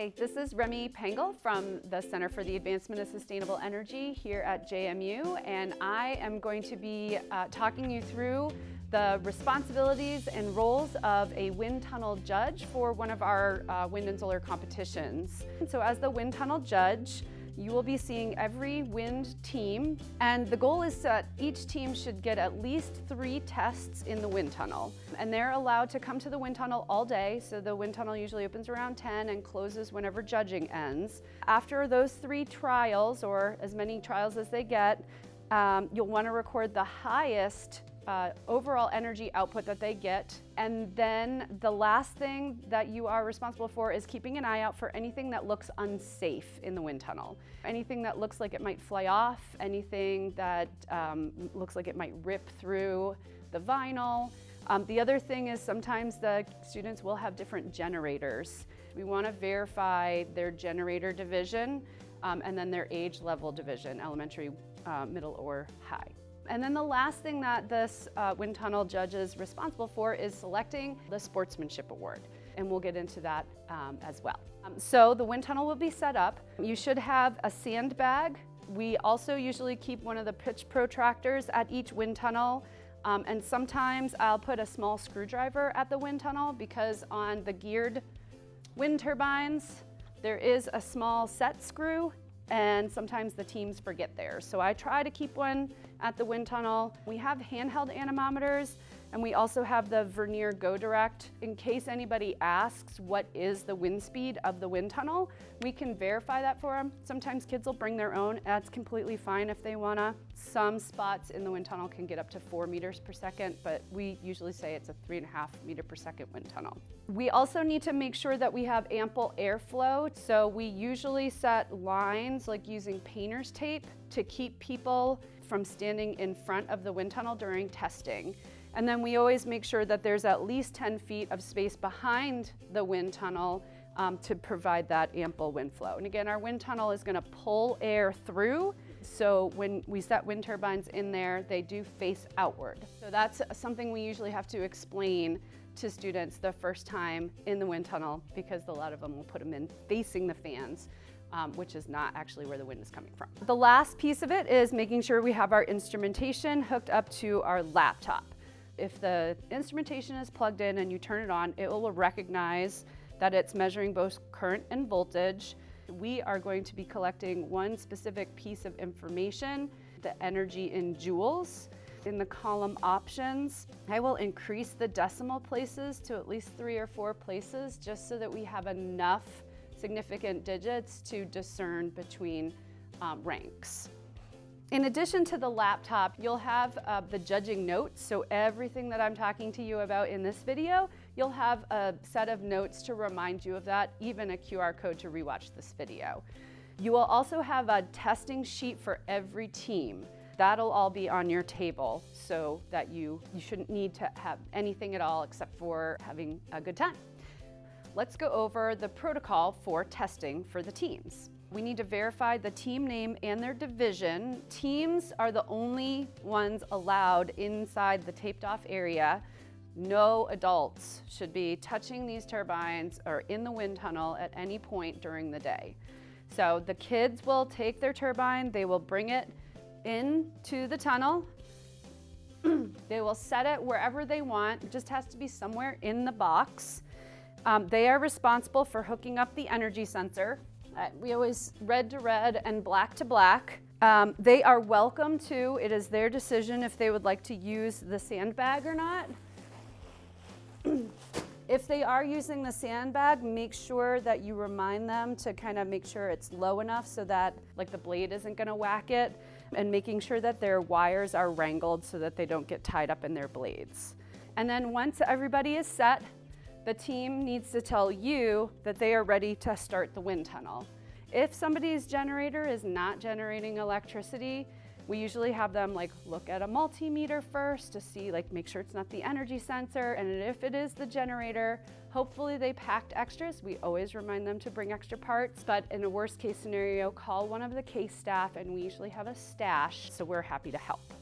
Hi, this is Remy Pengel from the Center for the Advancement of Sustainable Energy here at JMU, and I am going to be talking you through the responsibilities and roles of a wind tunnel judge for one of our wind and solar competitions. So as the wind tunnel judge, you will be seeing every wind team, and the goal is that each team should get at least 3 tests in the wind tunnel. And they're allowed to come to the wind tunnel all day, so the wind tunnel usually opens around 10 and closes whenever judging ends. After those 3 trials, or as many trials as they get, you'll want to record the highest overall energy output that they get. And then the last thing that you are responsible for is keeping an eye out for anything that looks unsafe in the wind tunnel. Anything that looks like it might fly off, anything that looks like it might rip through the vinyl. The other thing is sometimes the students will have different generators. We want to verify their generator division and then their age level division, elementary, middle, or high. And then the last thing that this wind tunnel judge is responsible for is selecting the sportsmanship award. And we'll get into that as well. So the wind tunnel will be set up. You should have a sandbag. We also usually keep one of the pitch protractors at each wind tunnel. And sometimes I'll put a small screwdriver at the wind tunnel because on the geared wind turbines, there is a small set screw, and sometimes the teams forget theirs. So I try to keep one at the wind tunnel. We have handheld anemometers, and we also have the Vernier Go Direct. In case anybody asks what is the wind speed of the wind tunnel, we can verify that for them. Sometimes kids will bring their own. That's completely fine if they wanna. Some spots in the wind tunnel can get up to 4 meters per second, but we usually say it's a 3.5 meter per second wind tunnel. We also need to make sure that we have ample airflow. So we usually set lines like using painter's tape to keep people from standing in front of the wind tunnel during testing. And then we always make sure that there's at least 10 feet of space behind the wind tunnel to provide that ample wind flow. And again, our wind tunnel is gonna pull air through. So when we set wind turbines in there, they do face outward. So that's something we usually have to explain to students the first time in the wind tunnel, because a lot of them will put them in facing the fans, which is not actually where the wind is coming from. The last piece of it is making sure we have our instrumentation hooked up to our laptop. If the instrumentation is plugged in and you turn it on, it will recognize that it's measuring both current and voltage. We are going to be collecting one specific piece of information, the energy in joules. In the column options, I will increase the decimal places to at least 3 or 4 places, just so that we have enough significant digits to discern between ranks. In addition to the laptop, you'll have the judging notes. So everything that I'm talking to you about in this video, you'll have a set of notes to remind you of that, even a QR code to rewatch this video. You will also have a testing sheet for every team. That'll all be on your table so that you shouldn't need to have anything at all except for having a good time. Let's go over the protocol for testing for the teams. We need to verify the team name and their division. Teams are the only ones allowed inside the taped off area. No adults should be touching these turbines or in the wind tunnel at any point during the day. So the kids will take their turbine, they will bring it into the tunnel. They will set it wherever they want. It just has to be somewhere in the box. They are responsible for hooking up the energy sensor. We always red to red and black to black. They are welcome to, it is their decision if they would like to use the sandbag or not. If they are using the sandbag, make sure that you remind them to kind of make sure it's low enough so that like the blade isn't gonna whack it, and making sure that their wires are wrangled so that they don't get tied up in their blades. And then once everybody is set, the team needs to tell you that they are ready to start the wind tunnel. If somebody's generator is not generating electricity, we usually have them like look at a multimeter first to see, like make sure it's not the energy sensor. And if it is the generator, hopefully they packed extras. We always remind them to bring extra parts, but in a worst case scenario, call one of the case staff, and we usually have a stash, so we're happy to help.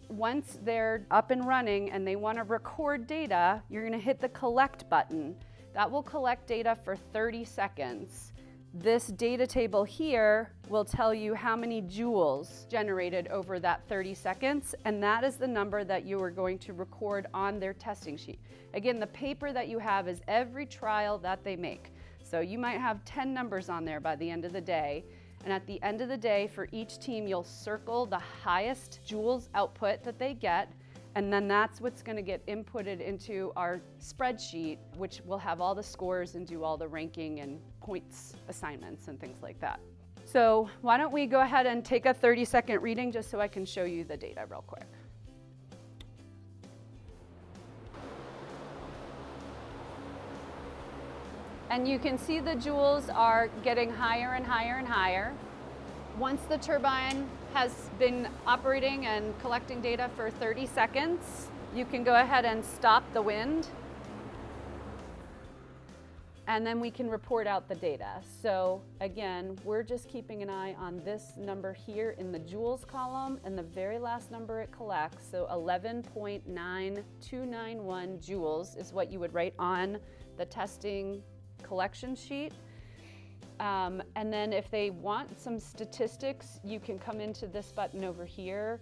Once they're up and running and they want to record data, you're going to hit the collect button. That will collect data for 30 seconds. This data table here will tell you how many joules generated over that 30 seconds, and that is the number that you are going to record on their testing sheet. Again, the paper that you have is every trial that they make. So you might have 10 numbers on there by the end of the day, and at the end of the day, for each team, you'll circle the highest joules output that they get, and then that's what's going to get inputted into our spreadsheet, which will have all the scores and do all the ranking and points assignments and things like that. So why don't we go ahead and take a 30-second reading just so I can show you the data real quick. And you can see the joules are getting higher and higher and higher. Once the turbine has been operating and collecting data for 30 seconds, you can go ahead and stop the wind. And then we can report out the data. So again, we're just keeping an eye on this number here in the joules column and the very last number it collects. So 11.9291 joules is what you would write on the testing collection sheet. And then if they want some statistics, you can come into this button over here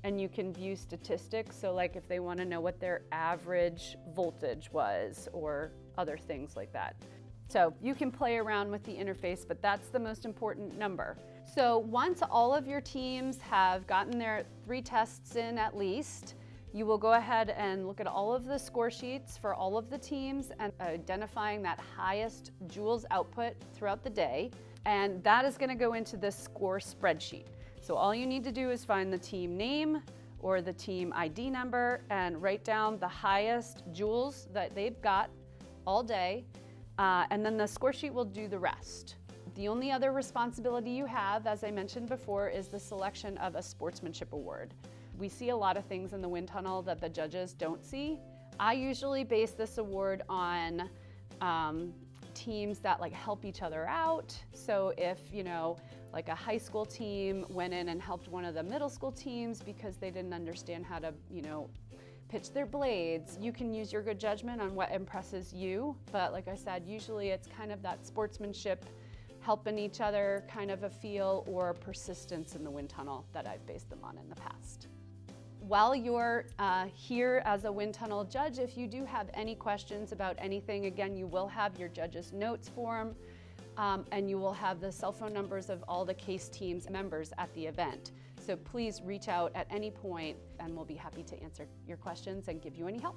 and you can view statistics. So like if they want to know what their average voltage was or other things like that. So you can play around with the interface, but that's the most important number. So once all of your teams have gotten their 3 tests in at least, you will go ahead and look at all of the score sheets for all of the teams and identifying that highest joules output throughout the day. And that is going to go into this score spreadsheet. So all you need to do is find the team name or the team ID number and write down the highest joules that they've got all day. And then the score sheet will do the rest. The only other responsibility you have, as I mentioned before, is the selection of a sportsmanship award. We see a lot of things in the wind tunnel that the judges don't see. I usually base this award on teams that like help each other out. So if, you know, like a high school team went in and helped one of the middle school teams because they didn't understand how to, you know, pitch their blades, you can use your good judgment on what impresses you. But like I said, usually it's kind of that sportsmanship, helping each other kind of a feel, or persistence in the wind tunnel that I've based them on in the past. While you're here as a wind tunnel judge, if you do have any questions about anything, again, you will have your judge's notes form, and you will have the cell phone numbers of all the case teams members at the event. So please reach out at any point and we'll be happy to answer your questions and give you any help.